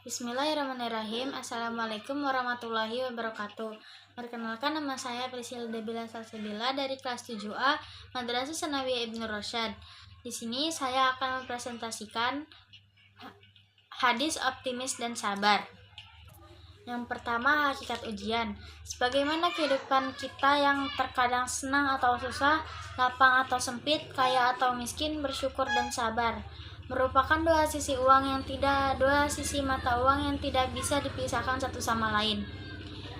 Bismillahirrahmanirrahim. Assalamualaikum warahmatullahi wabarakatuh. Perkenalkan, nama saya Priscilla Debila Salsabila dari kelas 7A Madrasah Sanawiyah Ibnu Rosyad. Di sini saya akan mempresentasikan hadis optimis dan sabar. Yang pertama, hakikat ujian. Sebagaimana kehidupan kita yang terkadang senang atau susah, lapang atau sempit, kaya atau miskin, bersyukur dan sabar merupakan dua sisi mata uang yang tidak bisa dipisahkan satu sama lain.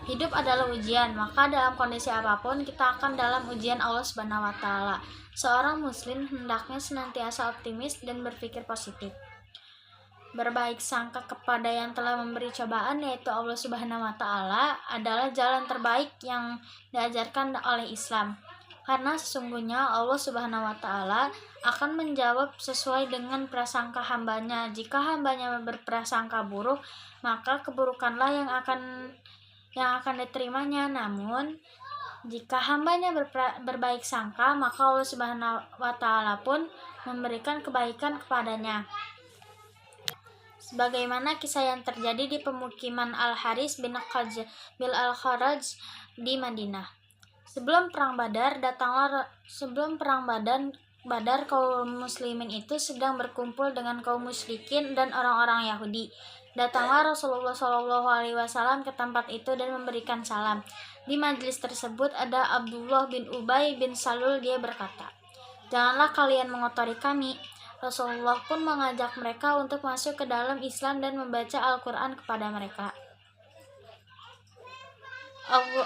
Hidup adalah ujian, maka dalam kondisi apapun kita akan dalam ujian Allah Subhanahu wa taala. Seorang muslim hendaknya senantiasa optimis dan berpikir positif. Berbaik sangka kepada yang telah memberi cobaan, yaitu Allah Subhanahu wa taala, adalah jalan terbaik yang diajarkan oleh Islam. Karena sesungguhnya Allah Subhanahu wa taala akan menjawab sesuai dengan prasangka hambanya. Jika hambanya berprasangka buruk, maka keburukanlah yang akan diterimanya. Namun jika hambanya berbaik sangka, maka Allah Subhanahu wa taala pun memberikan kebaikan kepadanya. Sebagaimana kisah yang terjadi di pemukiman Al-Haris bin Al-Kharaj di Madinah. Sebelum perang Badar, kaum muslimin itu sedang berkumpul dengan kaum musyrikin dan orang-orang Yahudi. Datanglah Rasulullah SAW ke tempat itu dan memberikan salam. Di majelis tersebut ada Abdullah bin Ubay bin Salul. Dia berkata, "Janganlah kalian mengotori kami." Rasulullah pun mengajak mereka untuk masuk ke dalam Islam dan membaca Al-Quran kepada mereka.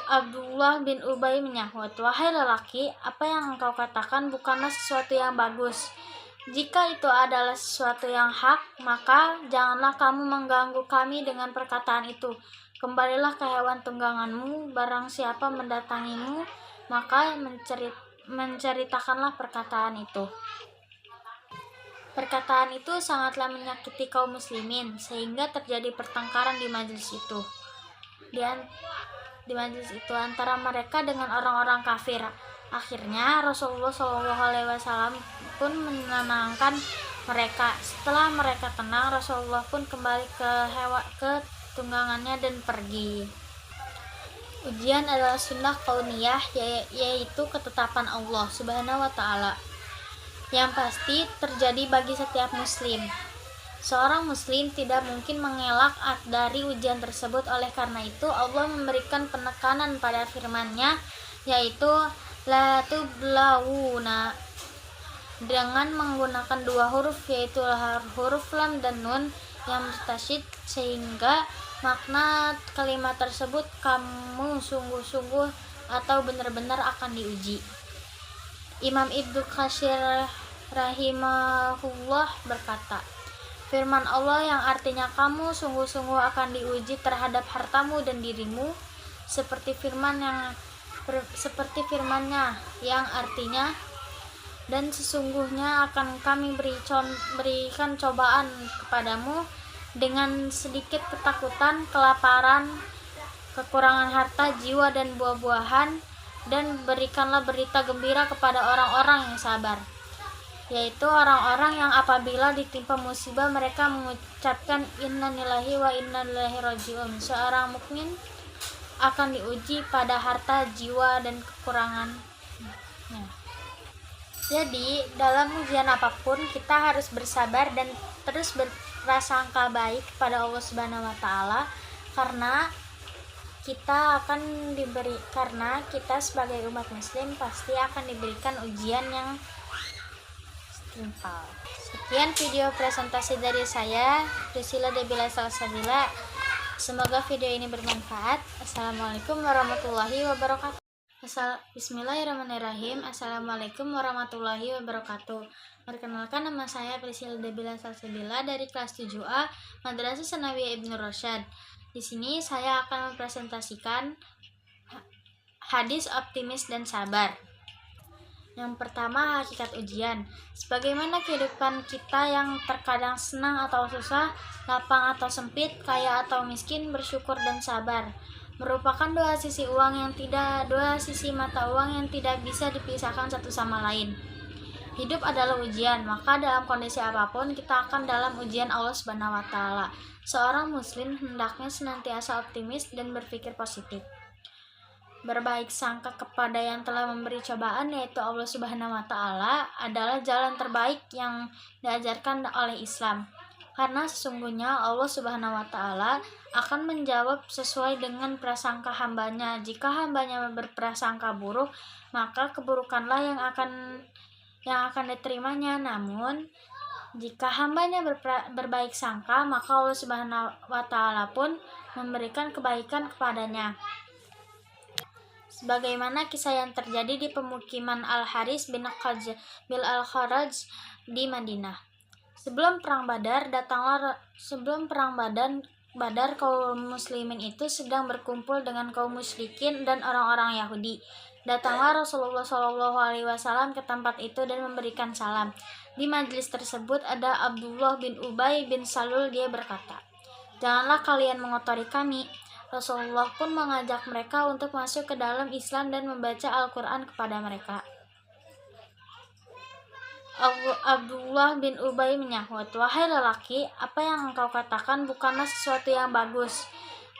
Abdullah bin Ubay menyahut, "Wahai lelaki, apa yang engkau katakan bukanlah sesuatu yang bagus. Jika itu adalah sesuatu yang hak, maka janganlah kamu mengganggu kami dengan perkataan itu. Kembalilah ke hewan tungganganmu. Barang siapa mendatangimu, maka menceritakanlah perkataan itu." Perkataan itu sangatlah menyakiti kaum muslimin, sehingga terjadi pertengkaran di majelis itu. Di majelis itu antara mereka dengan orang-orang kafir. Akhirnya Rasulullah SAW pun menenangkan mereka. Setelah mereka tenang, Rasulullah pun kembali ke tunggangannya dan pergi. Ujian adalah sunnah kauniyah, yaitu ketetapan Allah Subhanahu wa taala yang pasti terjadi bagi setiap muslim. Seorang muslim tidak mungkin mengelak dari ujian tersebut. Oleh karena itu Allah memberikan penekanan pada firman-Nya, yaitu la tublawuna, dengan menggunakan dua huruf, yaitu huruf lam dan nun yang mutasyid, sehingga makna kalimat tersebut kamu sungguh-sungguh atau benar-benar akan diuji. Imam Ibnu Katsir rahimahullah berkata, firman Allah yang artinya kamu sungguh-sungguh akan diuji terhadap hartamu dan dirimu, seperti firman-Nya yang artinya, dan sesungguhnya akan kami berikan cobaan kepadamu dengan sedikit ketakutan, kelaparan, kekurangan harta, jiwa dan buah-buahan, dan berikanlah berita gembira kepada orang-orang yang sabar, yaitu orang-orang yang apabila ditimpa musibah mereka mengucapkan innalillahi wa inna ilaihi rajiun. Seorang mukmin akan diuji pada harta, jiwa, dan kekurangannya. Jadi dalam ujian apapun kita harus bersabar dan terus berprasangka baik kepada Allah Subhanahu wa taala, karena kita sebagai umat muslim pasti akan diberikan ujian yang timpal. Sekian video presentasi dari saya, Priscilla Debila Salsabila. Semoga video ini bermanfaat. Assalamualaikum warahmatullahi wabarakatuh. Bismillahirrahmanirrahim. Assalamualaikum warahmatullahi wabarakatuh. Perkenalkan, nama saya Priscilla Debila Salsabila dari kelas 7A Madrasah Sanawiyah Ibnu Rosyad. Di sini saya akan mempresentasikan hadis optimis dan sabar. Yang pertama, hakikat ujian. Sebagaimana kehidupan kita yang terkadang senang atau susah, lapang atau sempit, kaya atau miskin, bersyukur dan sabar merupakan dua sisi mata uang yang tidak bisa dipisahkan satu sama lain. Hidup adalah ujian, maka dalam kondisi apapun kita akan dalam ujian Allah Subhanahu wa taala. Seorang muslim hendaknya senantiasa optimis dan berpikir positif. Berbaik sangka kepada yang telah memberi cobaan, yaitu Allah Subhanahu wa taala, adalah jalan terbaik yang diajarkan oleh Islam. Karena sesungguhnya Allah Subhanahu wa taala akan menjawab sesuai dengan prasangka hambanya. Jika hambanya berprasangka buruk, maka keburukanlah yang akan diterimanya. Namun jika hambanya berbaik sangka, maka Allah Subhanahu wa taala pun memberikan kebaikan kepadanya. Sebagaimana kisah yang terjadi di pemukiman Al-Haris bin Al-Kharaj di Madinah. Sebelum perang Badar, kaum muslimin itu sedang berkumpul dengan kaum musyrikin dan orang-orang Yahudi. Datanglah Rasulullah SAW ke tempat itu dan memberikan salam. Di majelis tersebut ada Abdullah bin Ubay bin Salul. Dia berkata, "Janganlah kalian mengotori kami." Rasulullah pun mengajak mereka untuk masuk ke dalam Islam dan membaca Al-Quran kepada mereka. Abdullah bin Ubay menyahut, "Wahai lelaki, apa yang engkau katakan bukanlah sesuatu yang bagus.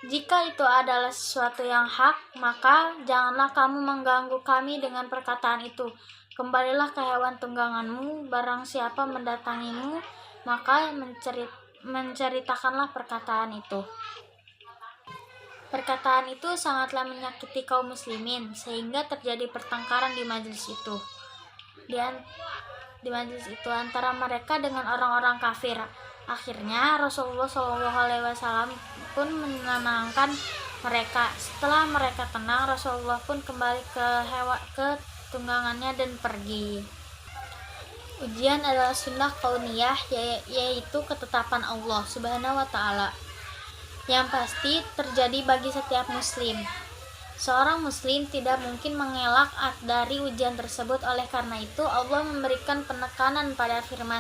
Jika itu adalah sesuatu yang hak, maka janganlah kamu mengganggu kami dengan perkataan itu. Kembalilah ke hewan tungganganmu. Barang siapa mendatangimu, maka menceritakanlah perkataan itu." Perkataan itu sangatlah menyakiti kaum muslimin, sehingga terjadi pertengkaran di majelis itu. Di majelis itu antara mereka dengan orang-orang kafir. Akhirnya Rasulullah SAW pun menenangkan mereka. Setelah mereka tenang, Rasulullah pun kembali ke tunggangannya dan pergi. Ujian adalah sunnah kauniyah, yaitu ketetapan Allah Subhanahu wa taala yang pasti terjadi bagi setiap muslim. Seorang muslim tidak mungkin mengelak dari ujian tersebut. Oleh karena itu, Allah memberikan penekanan pada firman